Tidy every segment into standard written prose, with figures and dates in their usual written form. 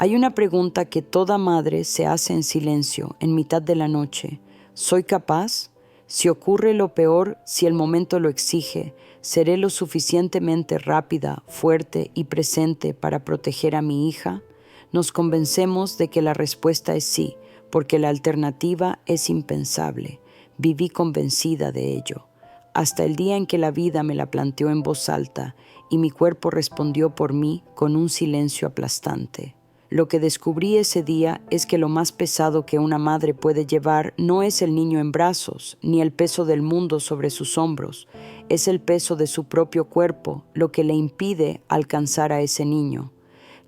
Hay una pregunta que toda madre se hace en silencio, en mitad de la noche. ¿Soy capaz? Si ocurre lo peor, si el momento lo exige, ¿seré lo suficientemente rápida, fuerte y presente para proteger a mi hija? Nos convencemos de que la respuesta es sí, porque la alternativa es impensable. Viví convencida de ello, hasta el día en que la vida me la planteó en voz alta y mi cuerpo respondió por mí con un silencio aplastante. Lo que descubrí ese día es que lo más pesado que una madre puede llevar no es el niño en brazos, ni el peso del mundo sobre sus hombros, es el peso de su propio cuerpo lo que le impide alcanzar a ese niño.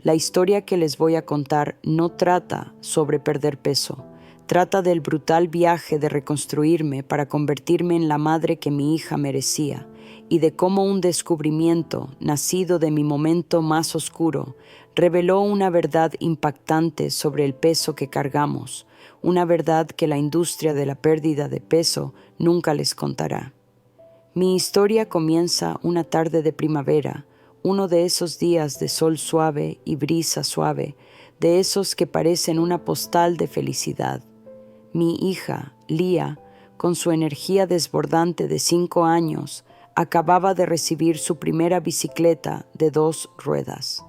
La historia que les voy a contar no trata sobre perder peso, trata del brutal viaje de reconstruirme para convertirme en la madre que mi hija merecía, y de cómo un descubrimiento, nacido de mi momento más oscuro, reveló una verdad impactante sobre el peso que cargamos, una verdad que la industria de la pérdida de peso nunca les contará. Mi historia comienza una tarde de primavera, uno de esos días de sol suave y brisa suave, de esos que parecen una postal de felicidad. Mi hija, Lía, con su energía desbordante de 5 años, acababa de recibir su primera bicicleta de 2 ruedas.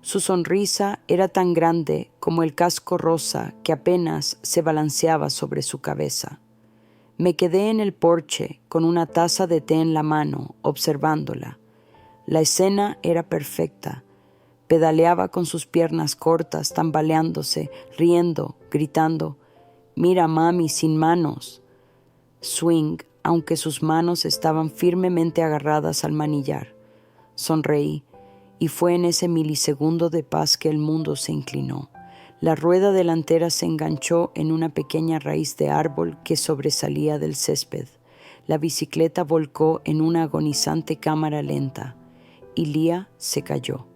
Su sonrisa era tan grande como el casco rosa que apenas se balanceaba sobre su cabeza. Me quedé en el porche con una taza de té en la mano, observándola. La escena era perfecta. Pedaleaba con sus piernas cortas, tambaleándose, riendo, gritando: «Mira, mami, sin manos». Swing, aunque sus manos estaban firmemente agarradas al manillar. Sonreí, y fue en ese milisegundo de paz que el mundo se inclinó. La rueda delantera se enganchó en una pequeña raíz de árbol que sobresalía del césped. La bicicleta volcó en una agonizante cámara lenta, y Lía se cayó.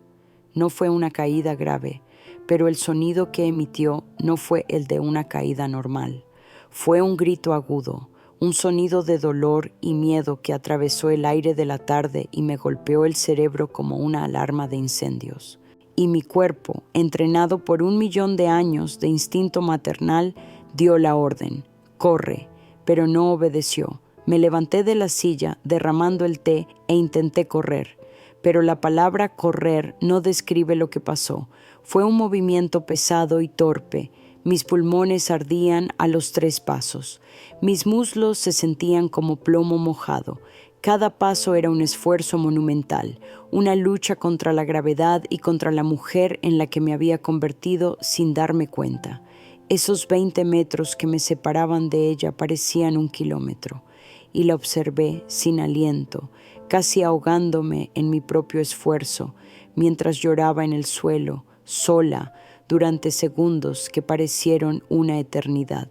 No fue una caída grave, pero el sonido que emitió no fue el de una caída normal. Fue un grito agudo, un sonido de dolor y miedo que atravesó el aire de la tarde y me golpeó el cerebro como una alarma de incendios. Y mi cuerpo, entrenado por 1.000.000 de años de instinto maternal, dio la orden: «Corre», pero no obedeció. Me levanté de la silla, derramando el té, e intenté correr. Pero la palabra correr no describe lo que pasó. Fue un movimiento pesado y torpe. Mis pulmones ardían a los 3 pasos. Mis muslos se sentían como plomo mojado. Cada paso era un esfuerzo monumental, una lucha contra la gravedad y contra la mujer en la que me había convertido sin darme cuenta. Esos 20 metros que me separaban de ella parecían 1 kilómetro, y la observé sin aliento, casi ahogándome en mi propio esfuerzo, mientras lloraba en el suelo, sola, durante segundos que parecieron una eternidad.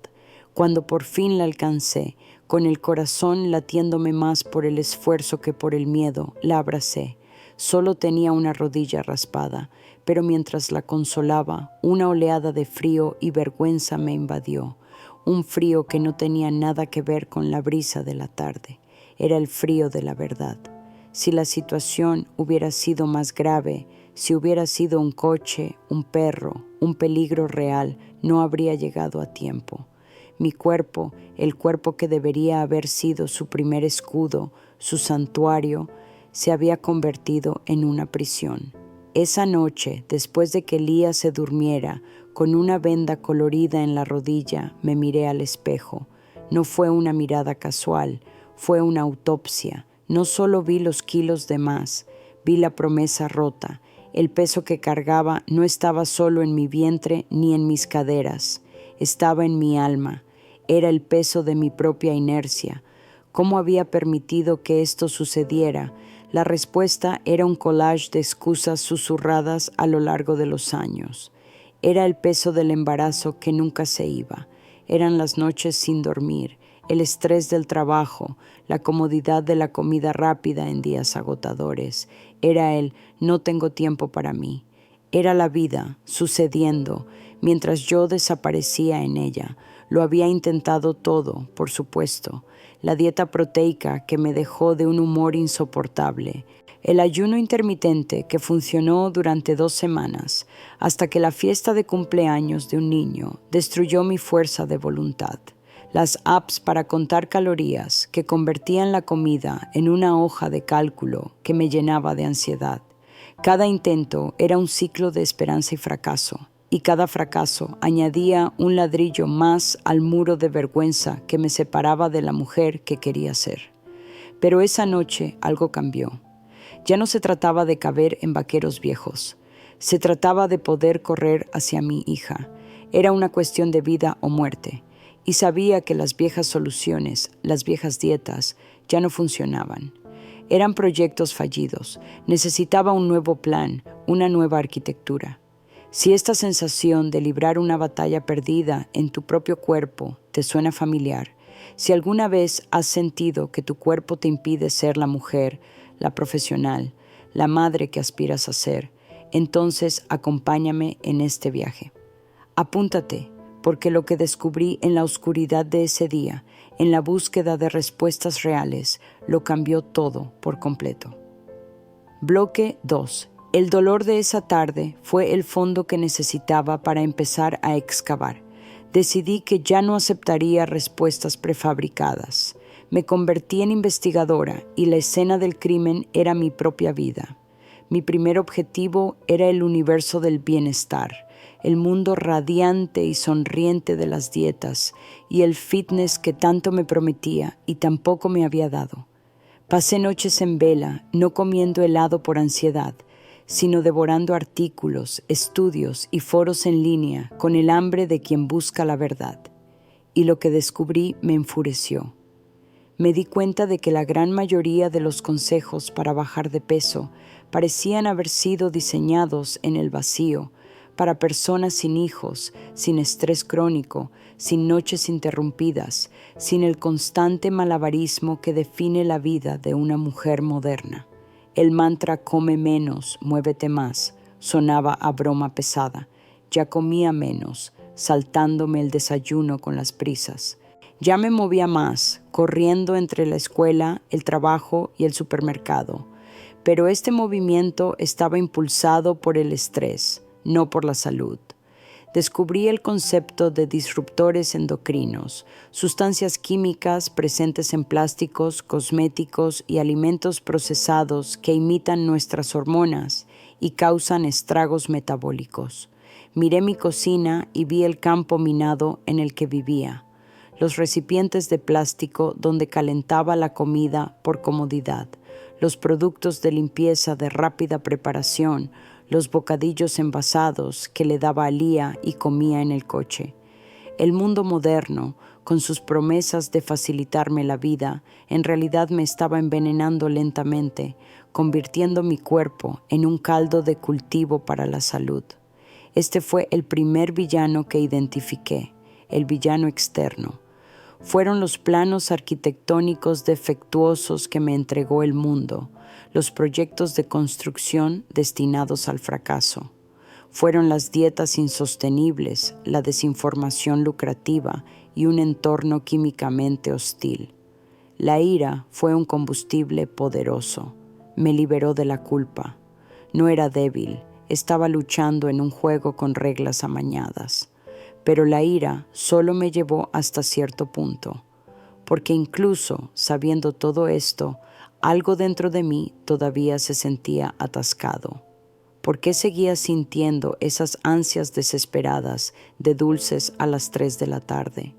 Cuando por fin la alcancé, con el corazón latiéndome más por el esfuerzo que por el miedo, la abracé. Solo tenía una rodilla raspada, pero mientras la consolaba, una oleada de frío y vergüenza me invadió. Un frío que no tenía nada que ver con la brisa de la tarde. Era el frío de la verdad. Si la situación hubiera sido más grave, si hubiera sido un coche, un perro, un peligro real, no habría llegado a tiempo. Mi cuerpo, el cuerpo que debería haber sido su primer escudo, su santuario, se había convertido en una prisión. Esa noche, después de que Lía se durmiera, con una venda colorida en la rodilla, me miré al espejo. No fue una mirada casual, fue una autopsia. No solo vi los kilos de más, vi la promesa rota. El peso que cargaba no estaba solo en mi vientre ni en mis caderas, estaba en mi alma. Era el peso de mi propia inercia. ¿Cómo había permitido que esto sucediera? La respuesta era un collage de excusas susurradas a lo largo de los años. Era el peso del embarazo que nunca se iba. Eran las noches sin dormir, el estrés del trabajo, la comodidad de la comida rápida en días agotadores. Era el «no tengo tiempo para mí». Era la vida sucediendo mientras yo desaparecía en ella. Lo había intentado todo, por supuesto. La dieta proteica que me dejó de un humor insoportable, El ayuno intermitente que funcionó durante 2 semanas, hasta que la fiesta de cumpleaños de un niño destruyó mi fuerza de voluntad. Las apps para contar calorías que convertían la comida en una hoja de cálculo que me llenaba de ansiedad. Cada intento era un ciclo de esperanza y fracaso, y cada fracaso añadía un ladrillo más al muro de vergüenza que me separaba de la mujer que quería ser. Pero esa noche algo cambió. Ya no se trataba de caber en vaqueros viejos. Se trataba de poder correr hacia mi hija. Era una cuestión de vida o muerte. Y sabía que las viejas soluciones, las viejas dietas, ya no funcionaban. Eran proyectos fallidos. Necesitaba un nuevo plan, una nueva arquitectura. Si esta sensación de librar una batalla perdida en tu propio cuerpo te suena familiar, si alguna vez has sentido que tu cuerpo te impide ser la mujer, la profesional, la madre que aspiras a ser, entonces acompáñame en este viaje. Apúntate, porque lo que descubrí en la oscuridad de ese día, en la búsqueda de respuestas reales, lo cambió todo por completo. Bloque 2. El dolor de esa tarde fue el fondo que necesitaba para empezar a excavar. Decidí que ya no aceptaría respuestas prefabricadas. Me convertí en investigadora y la escena del crimen era mi propia vida. Mi primer objetivo era el universo del bienestar, el mundo radiante y sonriente de las dietas y el fitness que tanto me prometía y tampoco me había dado. Pasé noches en vela, no comiendo helado por ansiedad, sino devorando artículos, estudios y foros en línea con el hambre de quien busca la verdad. Y lo que descubrí me enfureció. Me di cuenta de que la gran mayoría de los consejos para bajar de peso parecían haber sido diseñados en el vacío, para personas sin hijos, sin estrés crónico, sin noches interrumpidas, sin el constante malabarismo que define la vida de una mujer moderna. El mantra come menos, muévete más, sonaba a broma pesada. Ya comía menos, saltándome el desayuno con las prisas. Ya me movía más, corriendo entre la escuela, el trabajo y el supermercado. Pero este movimiento estaba impulsado por el estrés, no por la salud. Descubrí el concepto de disruptores endocrinos, sustancias químicas presentes en plásticos, cosméticos y alimentos procesados que imitan nuestras hormonas y causan estragos metabólicos. Miré mi cocina y vi el campo minado en el que vivía, los recipientes de plástico donde calentaba la comida por comodidad, los productos de limpieza de rápida preparación, los bocadillos envasados que le daba a Lía y comía en el coche. El mundo moderno, con sus promesas de facilitarme la vida, en realidad me estaba envenenando lentamente, convirtiendo mi cuerpo en un caldo de cultivo para la salud. Este fue el primer villano que identifiqué, el villano externo. Fueron los planos arquitectónicos defectuosos que me entregó el mundo, los proyectos de construcción destinados al fracaso. Fueron las dietas insostenibles, la desinformación lucrativa y un entorno químicamente hostil. La ira fue un combustible poderoso. Me liberó de la culpa. No era débil, estaba luchando en un juego con reglas amañadas. Pero la ira solo me llevó hasta cierto punto, porque incluso sabiendo todo esto, algo dentro de mí todavía se sentía atascado. ¿Por qué seguía sintiendo esas ansias desesperadas de dulces a las 3 de la tarde?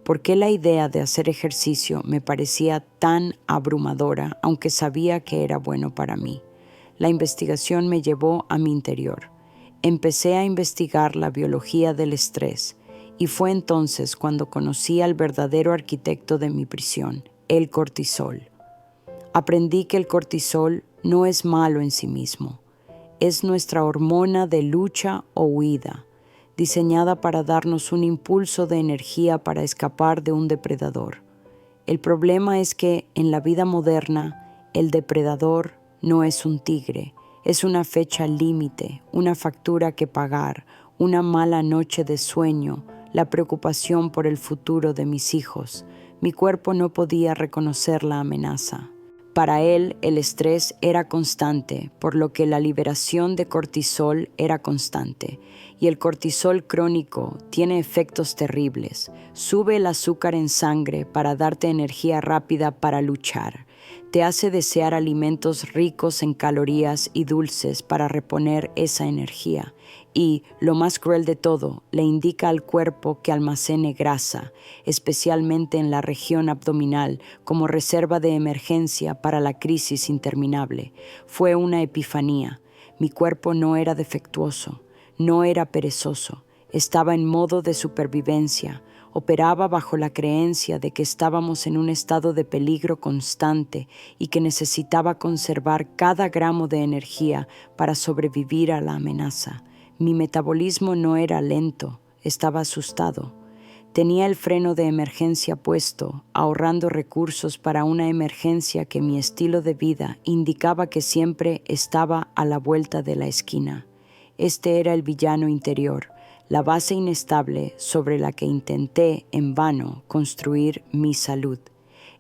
¿Por qué la idea de hacer ejercicio me parecía tan abrumadora, aunque sabía que era bueno para mí? La investigación me llevó a mi interior. Empecé a investigar la biología del estrés y fue entonces cuando conocí al verdadero arquitecto de mi prisión, el cortisol. Aprendí que el cortisol no es malo en sí mismo. Es nuestra hormona de lucha o huida, diseñada para darnos un impulso de energía para escapar de un depredador. El problema es que en la vida moderna, el depredador no es un tigre, es una fecha límite, una factura que pagar, una mala noche de sueño, la preocupación por el futuro de mis hijos. Mi cuerpo no podía reconocer la amenaza. Para él, el estrés era constante, por lo que la liberación de cortisol era constante. Y el cortisol crónico tiene efectos terribles. Sube el azúcar en sangre para darte energía rápida para luchar. Te hace desear alimentos ricos en calorías y dulces para reponer esa energía. Y, lo más cruel de todo, le indica al cuerpo que almacene grasa, especialmente en la región abdominal, como reserva de emergencia para la crisis interminable. Fue una epifanía. Mi cuerpo no era defectuoso, no era perezoso, estaba en modo de supervivencia. Operaba bajo la creencia de que estábamos en un estado de peligro constante y que necesitaba conservar cada gramo de energía para sobrevivir a la amenaza. Mi metabolismo no era lento, estaba asustado. Tenía el freno de emergencia puesto, ahorrando recursos para una emergencia que mi estilo de vida indicaba que siempre estaba a la vuelta de la esquina. Este era el villano interior, la base inestable sobre la que intenté en vano construir mi salud.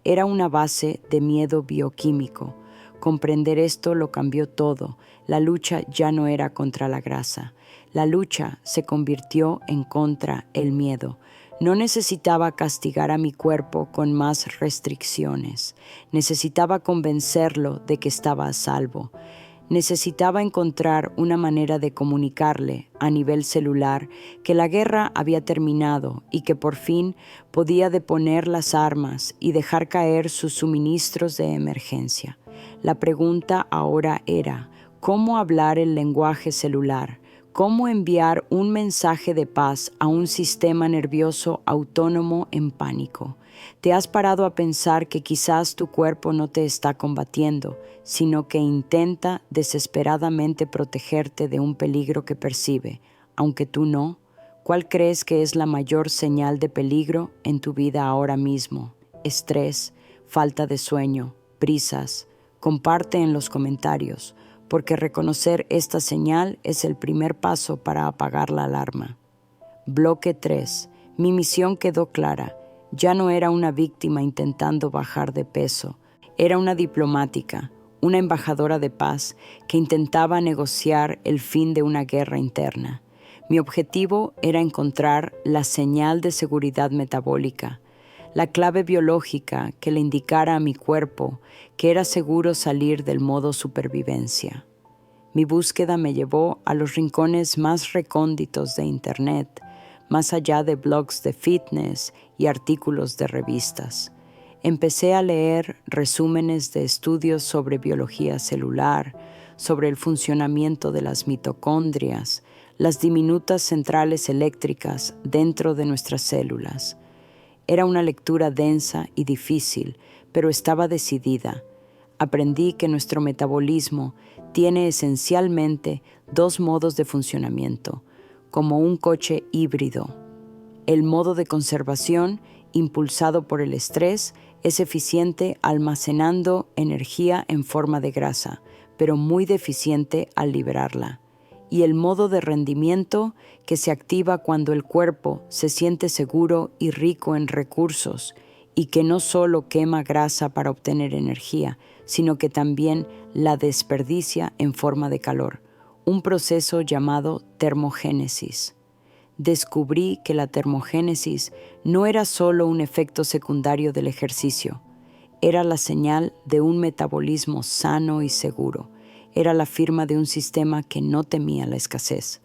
Era una base de miedo bioquímico. Comprender esto lo cambió todo. La lucha ya no era contra la grasa. La lucha se convirtió en contra el miedo. No necesitaba castigar a mi cuerpo con más restricciones. Necesitaba convencerlo de que estaba a salvo. Necesitaba encontrar una manera de comunicarle a nivel celular que la guerra había terminado y que por fin podía deponer las armas y dejar caer sus suministros de emergencia. La pregunta ahora era, ¿cómo hablar el lenguaje celular? ¿Cómo enviar un mensaje de paz a un sistema nervioso autónomo en pánico? ¿Te has parado a pensar que quizás tu cuerpo no te está combatiendo, sino que intenta desesperadamente protegerte de un peligro que percibe, aunque tú no? ¿Cuál crees que es la mayor señal de peligro en tu vida ahora mismo? Estrés, falta de sueño, prisas. Comparte en los comentarios, porque reconocer esta señal es el primer paso para apagar la alarma. Bloque 3. Mi misión quedó clara. Ya no era una víctima intentando bajar de peso. Era una diplomática, una embajadora de paz que intentaba negociar el fin de una guerra interna. Mi objetivo era encontrar la señal de seguridad metabólica, la clave biológica que le indicara a mi cuerpo que era seguro salir del modo supervivencia. Mi búsqueda me llevó a los rincones más recónditos de Internet, más allá de blogs de fitness y artículos de revistas. Empecé a leer resúmenes de estudios sobre biología celular, sobre el funcionamiento de las mitocondrias, las diminutas centrales eléctricas dentro de nuestras células. Era una lectura densa y difícil, pero estaba decidida. Aprendí que nuestro metabolismo tiene esencialmente dos modos de funcionamiento, como un coche híbrido. El modo de conservación, impulsado por el estrés, es eficiente almacenando energía en forma de grasa, pero muy deficiente al liberarla. Y el modo de rendimiento, que se activa cuando el cuerpo se siente seguro y rico en recursos, y que no solo quema grasa para obtener energía, sino que también la desperdicia en forma de calor, un proceso llamado termogénesis. Descubrí que la termogénesis no era solo un efecto secundario del ejercicio, era la señal de un metabolismo sano y seguro, era la firma de un sistema que no temía la escasez.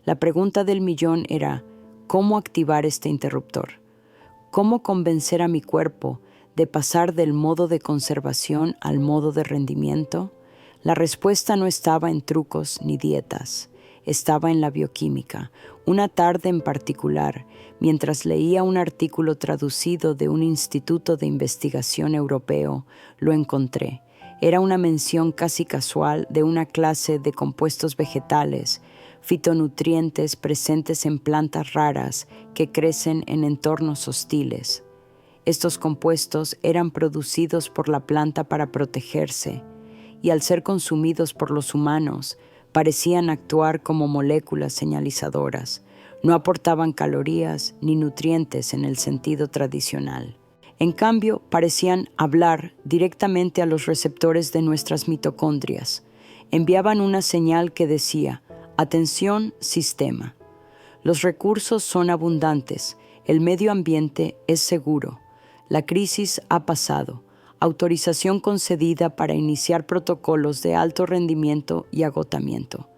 La pregunta del millón era, ¿cómo activar este interruptor? ¿Cómo convencer a mi cuerpo de pasar del modo de conservación al modo de rendimiento? La respuesta no estaba en trucos ni dietas, estaba en la bioquímica. Una tarde en particular, mientras leía un artículo traducido de un instituto de investigación europeo, lo encontré. Era una mención casi casual de una clase de compuestos vegetales, fitonutrientes presentes en plantas raras que crecen en entornos hostiles. Estos compuestos eran producidos por la planta para protegerse, y al ser consumidos por los humanos, parecían actuar como moléculas señalizadoras. No aportaban calorías ni nutrientes en el sentido tradicional. En cambio, parecían hablar directamente a los receptores de nuestras mitocondrias. Enviaban una señal que decía: atención, sistema. Los recursos son abundantes, el medio ambiente es seguro, la crisis ha pasado, autorización concedida para iniciar protocolos de alto rendimiento y agotamiento.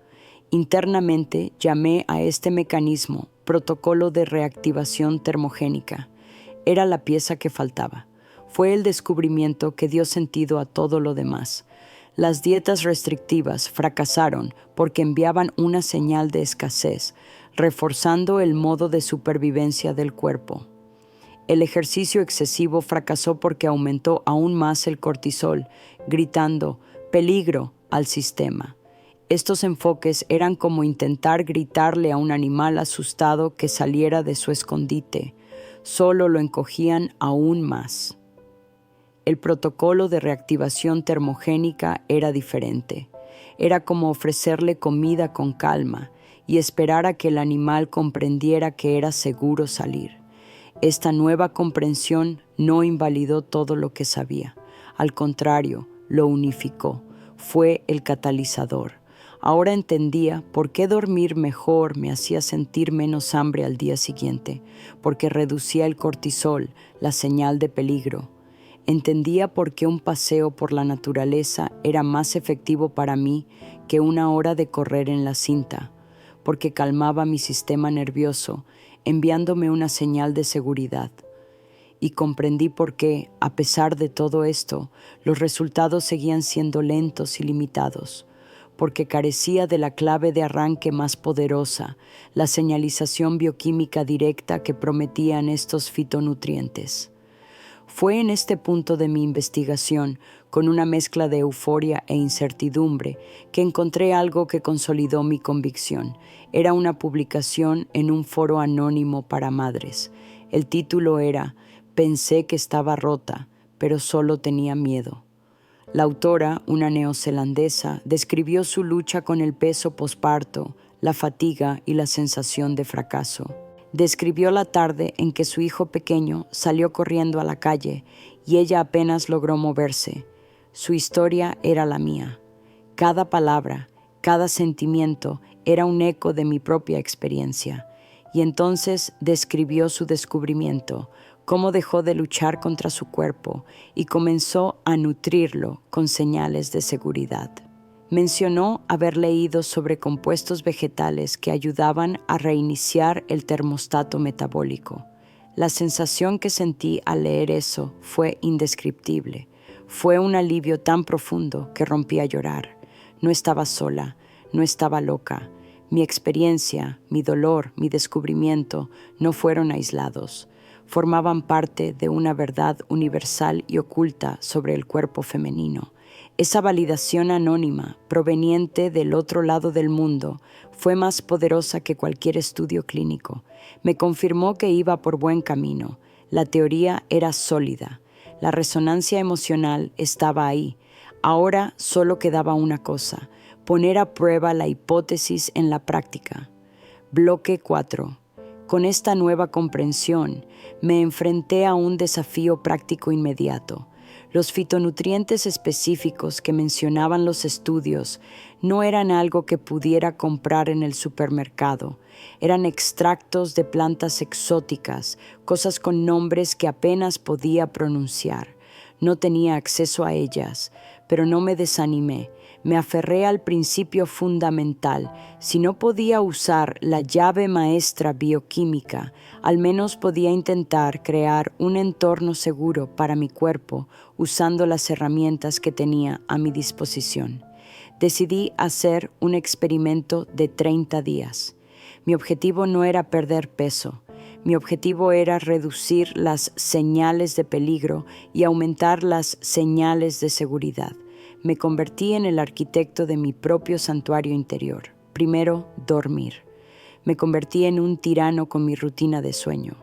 Internamente llamé a este mecanismo protocolo de reactivación termogénica. Era la pieza que faltaba. Fue el descubrimiento que dio sentido a todo lo demás. Las dietas restrictivas fracasaron porque enviaban una señal de escasez, reforzando el modo de supervivencia del cuerpo. El ejercicio excesivo fracasó porque aumentó aún más el cortisol, gritando «peligro» al sistema. Estos enfoques eran como intentar gritarle a un animal asustado que saliera de su escondite. Solo lo encogían aún más. El protocolo de reactivación termogénica era diferente. Era como ofrecerle comida con calma y esperar a que el animal comprendiera que era seguro salir. Esta nueva comprensión no invalidó todo lo que sabía. Al contrario, lo unificó. Fue el catalizador. Ahora entendía por qué dormir mejor me hacía sentir menos hambre al día siguiente, porque reducía el cortisol, la señal de peligro. Entendía por qué un paseo por la naturaleza era más efectivo para mí que una hora de correr en la cinta, porque calmaba mi sistema nervioso, enviándome una señal de seguridad. Y comprendí por qué, a pesar de todo esto, los resultados seguían siendo lentos y limitados, porque carecía de la clave de arranque más poderosa, la señalización bioquímica directa que prometían estos fitonutrientes. Fue en este punto de mi investigación, con una mezcla de euforia e incertidumbre, que encontré algo que consolidó mi convicción. Era una publicación en un foro anónimo para madres. El título era «Pensé que estaba rota, pero solo tenía miedo». La autora, una neozelandesa, describió su lucha con el peso posparto, la fatiga y la sensación de fracaso. Describió la tarde en que su hijo pequeño salió corriendo a la calle y ella apenas logró moverse. Su historia era la mía. Cada palabra, cada sentimiento era un eco de mi propia experiencia. Y entonces describió su descubrimiento, cómo dejó de luchar contra su cuerpo y comenzó a nutrirlo con señales de seguridad. Mencionó haber leído sobre compuestos vegetales que ayudaban a reiniciar el termostato metabólico. La sensación que sentí al leer eso fue indescriptible. Fue un alivio tan profundo que rompí a llorar. No estaba sola, no estaba loca. Mi experiencia, mi dolor, mi descubrimiento no fueron aislados. Formaban parte de una verdad universal y oculta sobre el cuerpo femenino. Esa validación anónima, proveniente del otro lado del mundo, fue más poderosa que cualquier estudio clínico. Me confirmó que iba por buen camino. La teoría era sólida. La resonancia emocional estaba ahí. Ahora solo quedaba una cosa: poner a prueba la hipótesis en la práctica. Bloque 4. Con esta nueva comprensión, me enfrenté a un desafío práctico inmediato. Los fitonutrientes específicos que mencionaban los estudios no eran algo que pudiera comprar en el supermercado. Eran extractos de plantas exóticas, cosas con nombres que apenas podía pronunciar. No tenía acceso a ellas, pero no me desanimé. Me aferré al principio fundamental. Si no podía usar la llave maestra bioquímica, al menos podía intentar crear un entorno seguro para mi cuerpo usando las herramientas que tenía a mi disposición. Decidí hacer un experimento de 30 días. Mi objetivo no era perder peso. Mi objetivo era reducir las señales de peligro y aumentar las señales de seguridad. Me convertí en el arquitecto de mi propio santuario interior. Primero, dormir. Me convertí en un tirano con mi rutina de sueño.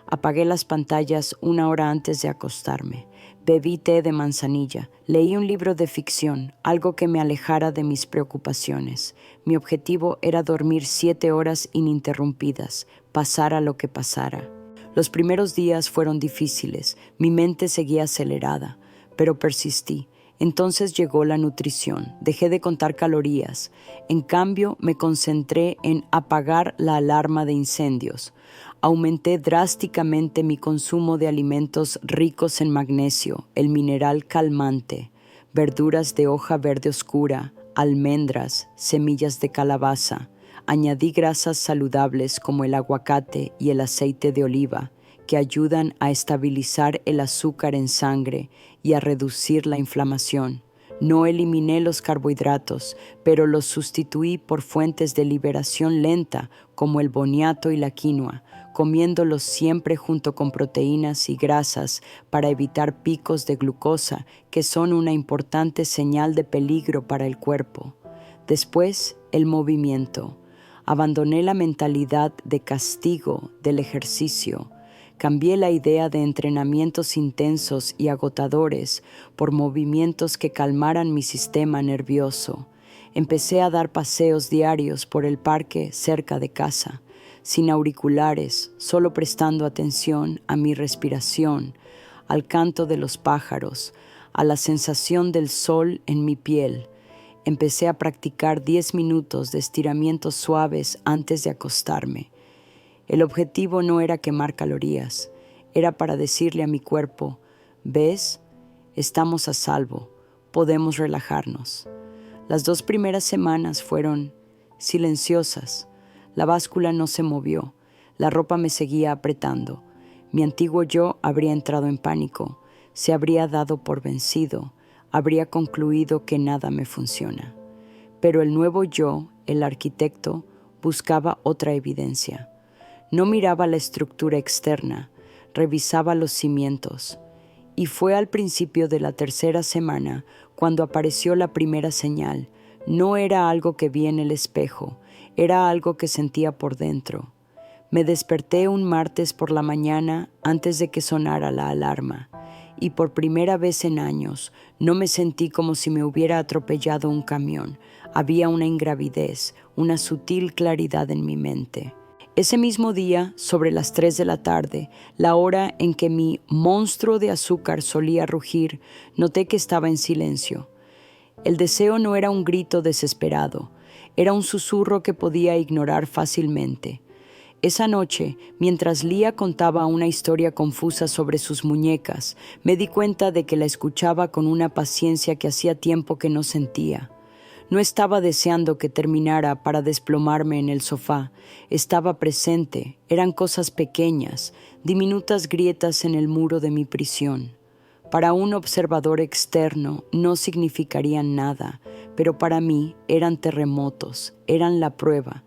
Apagué las pantallas 1 hora antes de acostarme. Bebí té de manzanilla. Leí un libro de ficción, algo que me alejara de mis preocupaciones. Mi objetivo era dormir 7 horas ininterrumpidas, pasara lo que pasara. Los primeros días fueron difíciles, mi mente seguía acelerada, pero persistí. Entonces llegó la nutrición, dejé de contar calorías. En cambio, me concentré en apagar la alarma de incendios. Aumenté drásticamente mi consumo de alimentos ricos en magnesio, el mineral calmante, verduras de hoja verde oscura, almendras, semillas de calabaza. Añadí grasas saludables como el aguacate y el aceite de oliva, que ayudan a estabilizar el azúcar en sangre y a reducir la inflamación. No eliminé los carbohidratos, pero los sustituí por fuentes de liberación lenta como el boniato y la quinoa, comiéndolos siempre junto con proteínas y grasas para evitar picos de glucosa, que son una importante señal de peligro para el cuerpo. Después, el movimiento. Abandoné la mentalidad de castigo del ejercicio. Cambié la idea de entrenamientos intensos y agotadores por movimientos que calmaran mi sistema nervioso. Empecé a dar paseos diarios por el parque cerca de casa, sin auriculares, solo prestando atención a mi respiración, al canto de los pájaros, a la sensación del sol en mi piel. Empecé a practicar 10 minutos de estiramientos suaves antes de acostarme. El objetivo no era quemar calorías, era para decirle a mi cuerpo, ¿ves? Estamos a salvo, podemos relajarnos. Las 2 primeras semanas fueron silenciosas. La báscula no se movió, la ropa me seguía apretando. Mi antiguo yo habría entrado en pánico, se habría dado por vencido, habría concluido que nada me funciona. Pero el nuevo yo, el arquitecto, buscaba otra evidencia. No miraba la estructura externa, revisaba los cimientos. Y fue al principio de la 3ª semana cuando apareció la primera señal. No era algo que vi en el espejo, era algo que sentía por dentro. Me desperté un martes por la mañana antes de que sonara la alarma. Y por primera vez en años no me sentí como si me hubiera atropellado un camión. Había una ingravidez, una sutil claridad en mi mente. Ese mismo día, sobre las 3 de la tarde, la hora en que mi monstruo de azúcar solía rugir, noté que estaba en silencio. El deseo no era un grito desesperado, era un susurro que podía ignorar fácilmente. Esa noche, mientras Lía contaba una historia confusa sobre sus muñecas, me di cuenta de que la escuchaba con una paciencia que hacía tiempo que no sentía. No estaba deseando que terminara para desplomarme en el sofá. Estaba presente. Eran cosas pequeñas, diminutas grietas en el muro de mi prisión. Para un observador externo no significarían nada, pero para mí eran terremotos, eran la prueba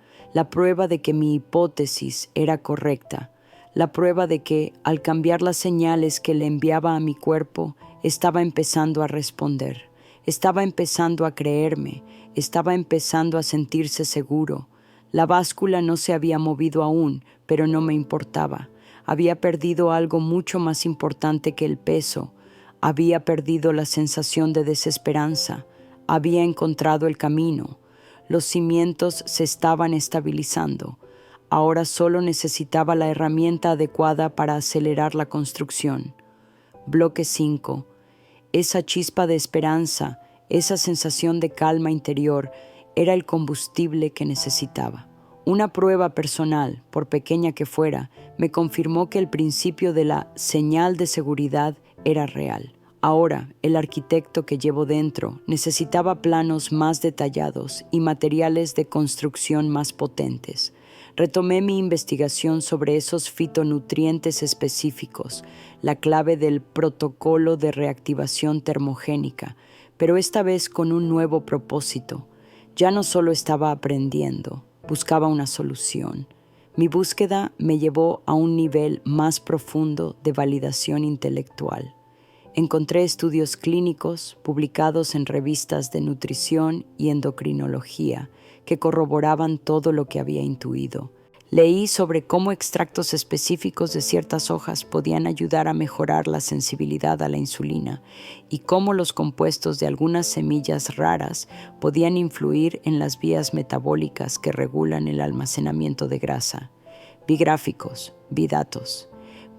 de que mi hipótesis era correcta, la prueba de que, al cambiar las señales que le enviaba a mi cuerpo, estaba empezando a responder. Estaba empezando a creerme, estaba empezando a sentirse seguro. La báscula no se había movido aún, pero no me importaba. Había perdido algo mucho más importante que el peso. Había perdido la sensación de desesperanza. Había encontrado el camino. Los cimientos se estaban estabilizando. Ahora solo necesitaba la herramienta adecuada para acelerar la construcción. Bloque 5. Esa chispa de esperanza, esa sensación de calma interior, era el combustible que necesitaba. Una prueba personal, por pequeña que fuera, me confirmó que el principio de la señal de seguridad era real. Ahora, el arquitecto que llevo dentro necesitaba planos más detallados y materiales de construcción más potentes. Retomé mi investigación sobre esos fitonutrientes específicos, la clave del protocolo de reactivación termogénica, pero esta vez con un nuevo propósito. Ya no solo estaba aprendiendo, buscaba una solución. Mi búsqueda me llevó a un nivel más profundo de validación intelectual. Encontré estudios clínicos publicados en revistas de nutrición y endocrinología que corroboraban todo lo que había intuido. Leí sobre cómo extractos específicos de ciertas hojas podían ayudar a mejorar la sensibilidad a la insulina y cómo los compuestos de algunas semillas raras podían influir en las vías metabólicas que regulan el almacenamiento de grasa. Vi gráficos, vi datos.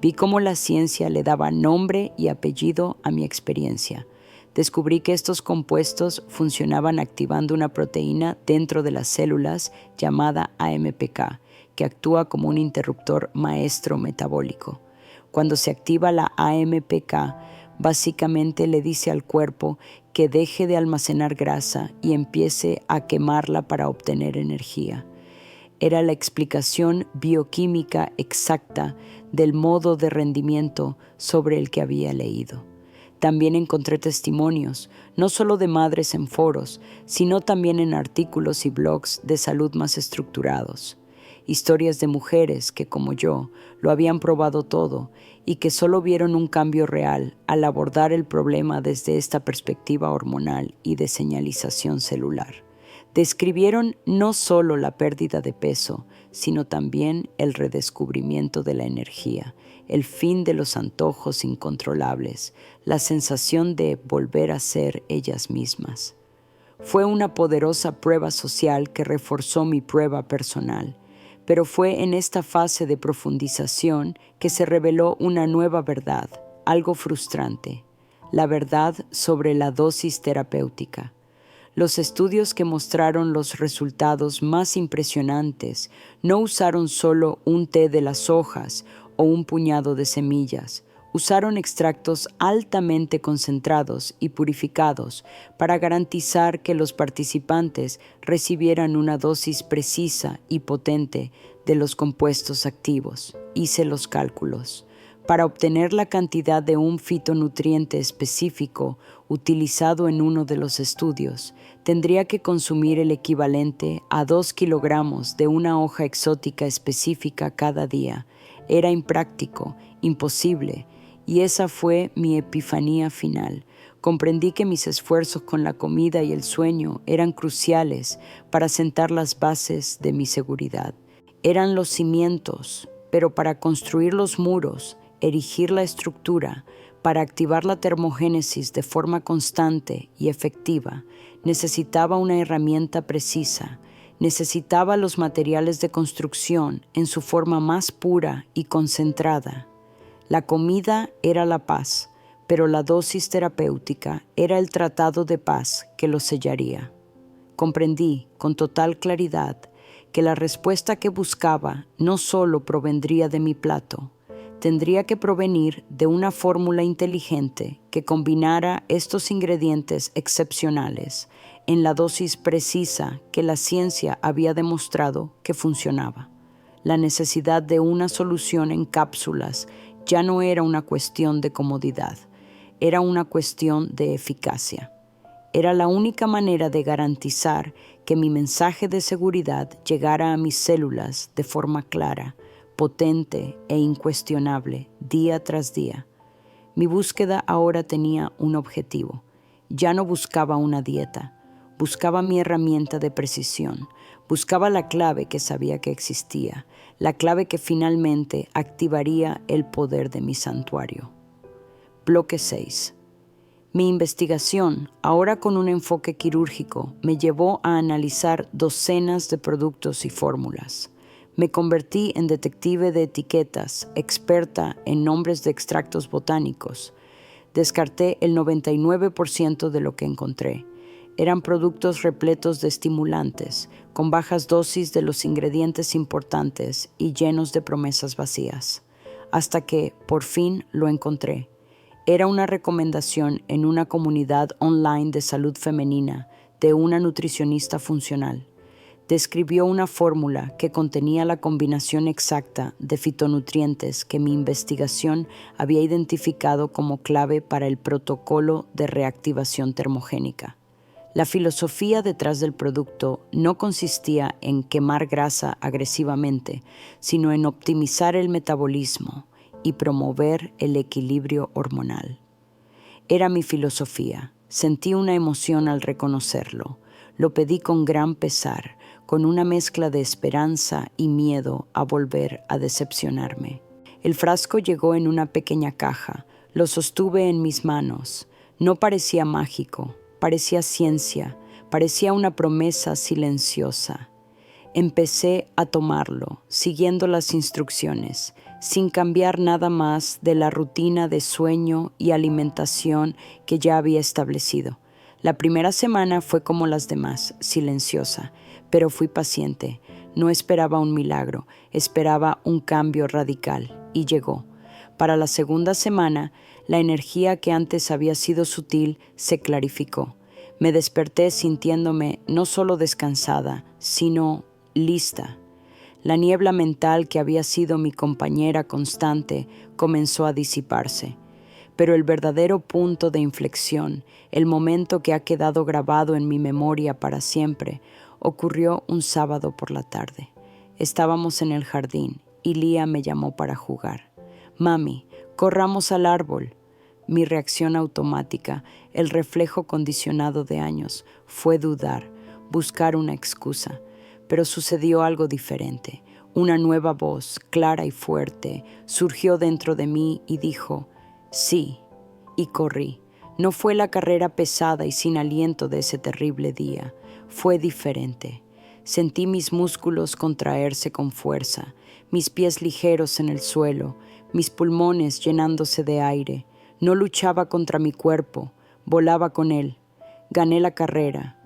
Vi cómo la ciencia le daba nombre y apellido a mi experiencia. Descubrí que estos compuestos funcionaban activando una proteína dentro de las células llamada AMPK, que actúa como un interruptor maestro metabólico. Cuando se activa la AMPK, básicamente le dice al cuerpo que deje de almacenar grasa y empiece a quemarla para obtener energía. Era la explicación bioquímica exacta del modo de rendimiento sobre el que había leído. También encontré testimonios, no solo de madres en foros, sino también en artículos y blogs de salud más estructurados. Historias de mujeres que, como yo, lo habían probado todo y que solo vieron un cambio real al abordar el problema desde esta perspectiva hormonal y de señalización celular. Describieron no solo la pérdida de peso, sino también el redescubrimiento de la energía, el fin de los antojos incontrolables, la sensación de volver a ser ellas mismas. Fue una poderosa prueba social que reforzó mi prueba personal, pero fue en esta fase de profundización que se reveló una nueva verdad, algo frustrante, la verdad sobre la dosis terapéutica. Los estudios que mostraron los resultados más impresionantes no usaron solo un té de las hojas o un puñado de semillas. Usaron extractos altamente concentrados y purificados para garantizar que los participantes recibieran una dosis precisa y potente de los compuestos activos. Hice los cálculos. Para obtener la cantidad de un fitonutriente específico utilizado en uno de los estudios, tendría que consumir el equivalente a 2 kilogramos de una hoja exótica específica cada día. Era impráctico, imposible, y esa fue mi epifanía final. Comprendí que mis esfuerzos con la comida y el sueño eran cruciales para sentar las bases de mi seguridad. Eran los cimientos, pero para construir los muros, erigir la estructura, para activar la termogénesis de forma constante y efectiva, necesitaba una herramienta precisa, necesitaba los materiales de construcción en su forma más pura y concentrada. La comida era la paz, pero la dosis terapéutica era el tratado de paz que lo sellaría. Comprendí con total claridad que la respuesta que buscaba no solo provendría de mi plato, tendría que provenir de una fórmula inteligente que combinara estos ingredientes excepcionales en la dosis precisa que la ciencia había demostrado que funcionaba. La necesidad de una solución en cápsulas ya no era una cuestión de comodidad, era una cuestión de eficacia. Era la única manera de garantizar que mi mensaje de seguridad llegara a mis células de forma clara, potente e incuestionable día tras día. Mi búsqueda ahora tenía un objetivo. Ya no buscaba una dieta, buscaba mi herramienta de precisión, buscaba la clave que sabía que existía, la clave que finalmente activaría el poder de mi santuario. Bloque 6. Mi investigación, ahora con un enfoque quirúrgico, me llevó a analizar docenas de productos y fórmulas. Me convertí en detective de etiquetas, experta en nombres de extractos botánicos. Descarté el 99% de lo que encontré. Eran productos repletos de estimulantes, con bajas dosis de los ingredientes importantes y llenos de promesas vacías. Hasta que, por fin, lo encontré. Era una recomendación en una comunidad online de salud femenina de una nutricionista funcional. Describió una fórmula que contenía la combinación exacta de fitonutrientes que mi investigación había identificado como clave para el protocolo de reactivación termogénica. La filosofía detrás del producto no consistía en quemar grasa agresivamente, sino en optimizar el metabolismo y promover el equilibrio hormonal. Era mi filosofía. Sentí una emoción al reconocerlo. Lo pedí con gran pesar, con una mezcla de esperanza y miedo a volver a decepcionarme. El frasco llegó en una pequeña caja. Lo sostuve en mis manos. No parecía mágico, parecía ciencia, parecía una promesa silenciosa. Empecé a tomarlo, siguiendo las instrucciones, sin cambiar nada más de la rutina de sueño y alimentación que ya había establecido. La primera semana fue como las demás, silenciosa, pero fui paciente. No esperaba un milagro, esperaba un cambio radical, y llegó. Para la segunda semana, la energía que antes había sido sutil se clarificó. Me desperté sintiéndome no solo descansada, sino lista. La niebla mental que había sido mi compañera constante comenzó a disiparse. Pero el verdadero punto de inflexión, el momento que ha quedado grabado en mi memoria para siempre, ocurrió un sábado por la tarde. Estábamos en el jardín y Lía me llamó para jugar. «Mami, corramos al árbol». Mi reacción automática, el reflejo condicionado de años, fue dudar, buscar una excusa. Pero sucedió algo diferente. Una nueva voz, clara y fuerte, surgió dentro de mí y dijo, «Sí», y corrí. No fue la carrera pesada y sin aliento de ese terrible día. Fue diferente. Sentí mis músculos contraerse con fuerza, mis pies ligeros en el suelo, mis pulmones llenándose de aire. No luchaba contra mi cuerpo, volaba con él. Gané la carrera.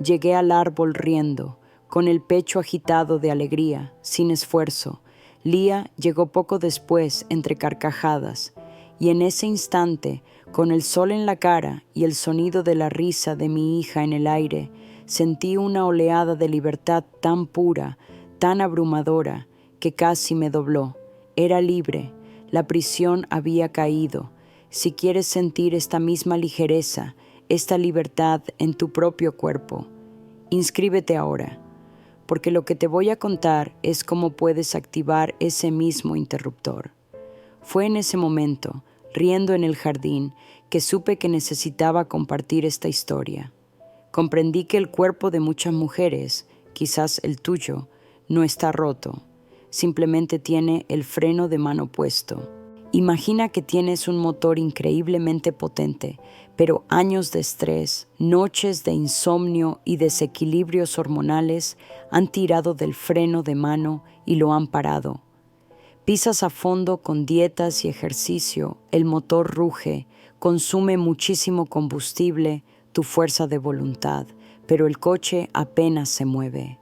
Llegué al árbol riendo, con el pecho agitado de alegría, sin esfuerzo. Lía llegó poco después, entre carcajadas, y en ese instante, con el sol en la cara y el sonido de la risa de mi hija en el aire, sentí una oleada de libertad tan pura, tan abrumadora, que casi me dobló. Era libre, la prisión había caído. Si quieres sentir esta misma ligereza, esta libertad en tu propio cuerpo, inscríbete ahora, porque lo que te voy a contar es cómo puedes activar ese mismo interruptor. Fue en ese momento, riendo en el jardín, que supe que necesitaba compartir esta historia. Comprendí que el cuerpo de muchas mujeres, quizás el tuyo, no está roto, simplemente tiene el freno de mano puesto. Imagina que tienes un motor increíblemente potente, pero años de estrés, noches de insomnio y desequilibrios hormonales han tirado del freno de mano y lo han parado. Pisas a fondo con dietas y ejercicio, el motor ruge, consume muchísimo combustible, tu fuerza de voluntad, pero el coche apenas se mueve.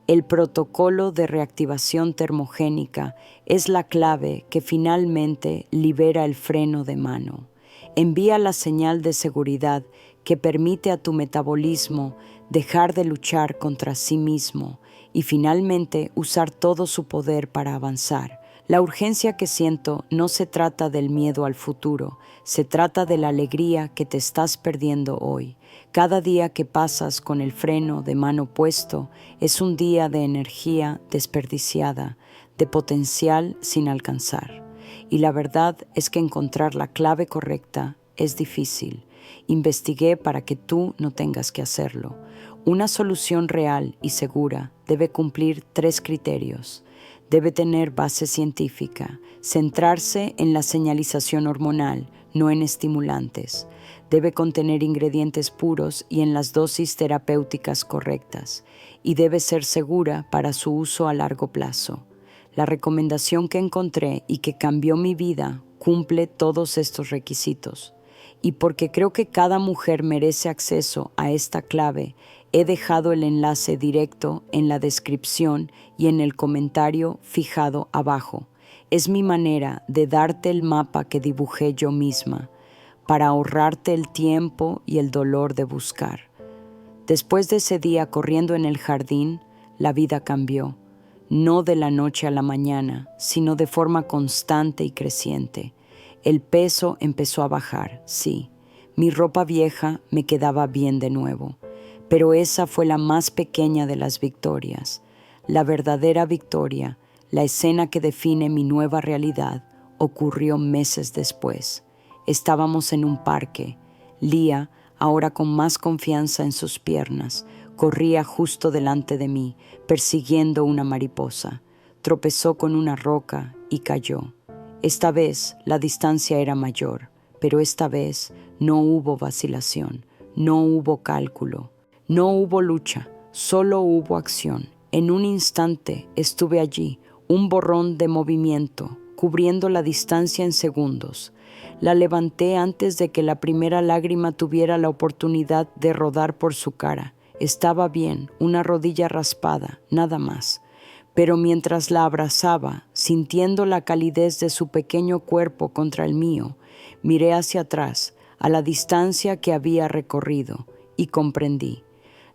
El protocolo de reactivación termogénica es la clave que finalmente libera el freno de mano. Envía la señal de seguridad que permite a tu metabolismo dejar de luchar contra sí mismo y finalmente usar todo su poder para avanzar. La urgencia que siento no se trata del miedo al futuro, se trata de la alegría que te estás perdiendo hoy. Cada día que pasas con el freno de mano puesto es un día de energía desperdiciada, de potencial sin alcanzar. Y la verdad es que encontrar la clave correcta es difícil. Investigué para que tú no tengas que hacerlo. Una solución real y segura debe cumplir 3 criterios. Debe tener base científica, centrarse en la señalización hormonal, no en estimulantes. Debe contener ingredientes puros y en las dosis terapéuticas correctas, y debe ser segura para su uso a largo plazo. La recomendación que encontré y que cambió mi vida cumple todos estos requisitos. Y porque creo que cada mujer merece acceso a esta clave, he dejado el enlace directo en la descripción y en el comentario fijado abajo. Es mi manera de darte el mapa que dibujé yo misma, para ahorrarte el tiempo y el dolor de buscar. Después de ese día corriendo en el jardín, la vida cambió, no de la noche a la mañana, sino de forma constante y creciente. El peso empezó a bajar, sí. Mi ropa vieja me quedaba bien de nuevo. Pero esa fue la más pequeña de las victorias. La verdadera victoria, la escena que define mi nueva realidad, ocurrió meses después. Estábamos en un parque. Lía, ahora con más confianza en sus piernas, corría justo delante de mí, persiguiendo una mariposa. Tropezó con una roca y cayó. Esta vez la distancia era mayor, pero esta vez no hubo vacilación, no hubo cálculo. No hubo lucha, solo hubo acción, En un instante estuve allí, un borrón de movimiento, cubriendo la distancia en segundos. La levanté antes de que la primera lágrima tuviera la oportunidad de rodar por su cara. Estaba bien, una rodilla raspada, nada más. Pero mientras la abrazaba, sintiendo la calidez de su pequeño cuerpo contra el mío, miré hacia atrás, a la distancia que había recorrido, y comprendí.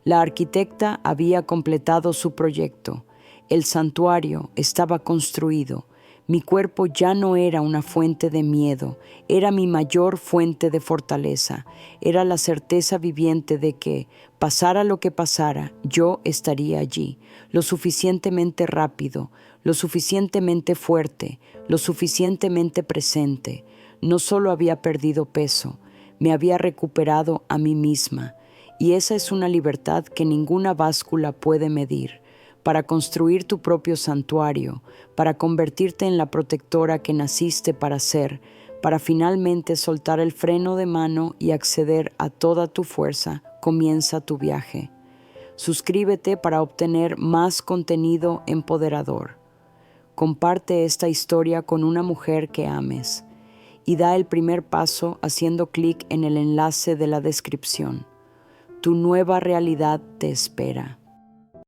La arquitecta había completado su proyecto. El santuario estaba construido. Mi cuerpo ya no era una fuente de miedo, era mi mayor fuente de fortaleza. Era la certeza viviente de que, pasara lo que pasara, yo estaría allí, lo suficientemente rápido, lo suficientemente fuerte, lo suficientemente presente. No solo había perdido peso, me había recuperado a mí misma. Y esa es una libertad que ninguna báscula puede medir. Para construir tu propio santuario, para convertirte en la protectora que naciste para ser, para finalmente soltar el freno de mano y acceder a toda tu fuerza, comienza tu viaje. Suscríbete para obtener más contenido empoderador. Comparte esta historia con una mujer que ames y da el primer paso haciendo clic en el enlace de la descripción. Tu nueva realidad te espera.